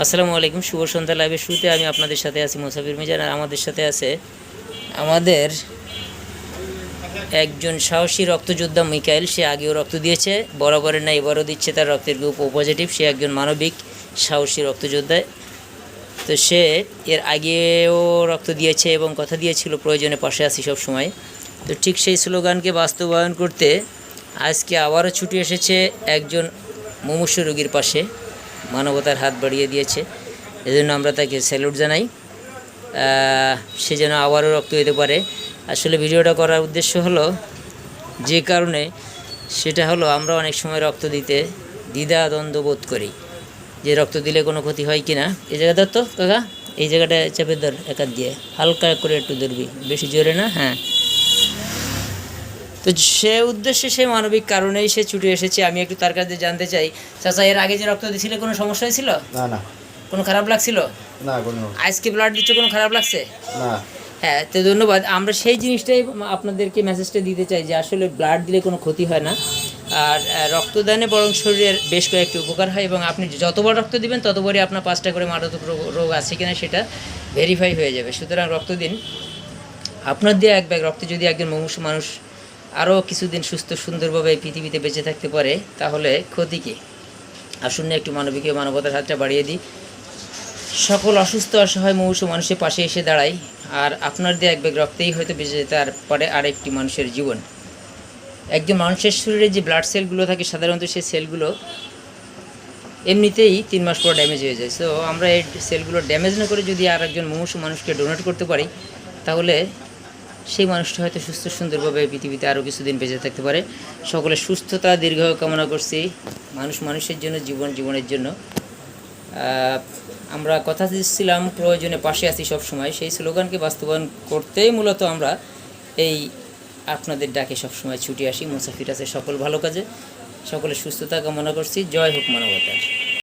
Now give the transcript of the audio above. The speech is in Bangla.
আসসালামু আলাইকুম। শুভ সন্ধ্যা লাইভের শুরুতে আমি আপনাদের সাথে আছি মুসাফির মিজান, আর আমাদের সাথে আছে আমাদের একজন সাহসী রক্তযোদ্ধা মিকাইল। সে আগেও রক্ত দিয়েছে, বরাবরের না এবারও দিচ্ছে। তার রক্তের গ্রুপ ও পজিটিভ। সে একজন মানবিক সাহসী রক্তযোদ্ধা। তো সে এর আগেও রক্ত দিয়েছে এবং কথা দিয়েছিল প্রয়োজনে পাশে আছি সব সময়। তো ঠিক সেই স্লোগানকে বাস্তবায়ন করতে আজকে আবারও ছুটে এসেছে একজন মুমূর্ষু রোগীর পাশে, মানবতার হাত বাড়িয়ে দিয়েছে। এজন্য আমরা তাকে স্যালুট জানাই। সে যেন আবারও রক্ত দিতে পারে। আসলে ভিডিওটা করার উদ্দেশ্য হলো, যে কারণে সেটা হলো আমরা অনেক সময় রক্ত দিতে দ্বিধাদ্বন্দ্ব বোধ করি যে রক্ত দিলে কোনো ক্ষতি হয় কি না। এই জায়গাটা তো কাকা, এই জায়গাটা চেপে ধর, একাত দিয়ে হালকা করে একটু ধরবি, বেশি জোরে না। হ্যাঁ, তো সে উদ্দেশ্যে, সে মানবিক কারণেই সে ছুটে এসেছে। আমি একটু তার কাছে জানতে চাই, চাচা এর আগে যে রক্ত দিয়েছিলে কোনো সমস্যা হয়েছিল? না না, কোনো খারাপ লাগছিল না কোনো। আজকে ব্লাড দিচ্ছ, কোনো খারাপ লাগছে? না। হ্যাঁ, তো ধন্যবাদ। আমরা সেই জিনিসটাই আপনাদেরকে মেসেজটা দিতে চাই যে আসলে ব্লাড দিলে কোনো ক্ষতি হয় না, আর রক্তদানে বরং শরীরের বেশ কয়েকটি উপকার হয়, এবং আপনি যতবার রক্ত দিবেন ততবারই আপনার 5টা করে মারাত্মক রোগ আছে কিনা সেটা ভেরিফাই হয়ে যাবে। সুতরাং রক্ত দিন। আপনার দিয়ে এক ব্যাগ রক্তে যদি একজন মুমূর্ষু মানুষ আরও কিছুদিন সুস্থ সুন্দরভাবে এই পৃথিবীতে বেঁচে থাকতে পারে, তাহলে ক্ষতি কী? আসুন না একটু মানবিক মানবতার হাতটা বাড়িয়ে দিই। সকল অসুস্থ অসহায় মুমূর্ষু মানুষের পাশে এসে দাঁড়াই, আর আপনার দিয়ে এক ব্যাগ রক্তেই হয়তো বেঁচে যেতে পারে আরেকটি মানুষের জীবন। একজন মানুষের শরীরে যে ব্লাড সেলগুলো থাকে, সাধারণত সেই সেলগুলো এমনিতেই 3 মাস পর ড্যামেজ হয়ে যায়। সো আমরা এই সেলগুলো ড্যামেজ না করে যদি আর একজন মুমূর্ষু মানুষকে ডোনেট করতে পারি, তাহলে সেই মানুষটা হয়তো সুস্থ সুন্দরভাবে পৃথিবীতে আরও কিছুদিন বেঁচে থাকতে পারে। সকলের সুস্থতা দীর্ঘায়ু কামনা করছি। মানুষ মানুষের জন্য, জীবন জীবনের জন্য। আমরা কথা দিচ্ছিলাম প্রয়োজনে পাশে আছি সব সময়, সেই স্লোগানকে বাস্তবায়ন করতেই মূলত আমরা এই আপনাদের ডাকে সবসময় ছুটে আসি। মুসাফির আছে সকল ভালো কাজে। সকলের সুস্থতা কামনা করছি। জয় হোক মানবতার।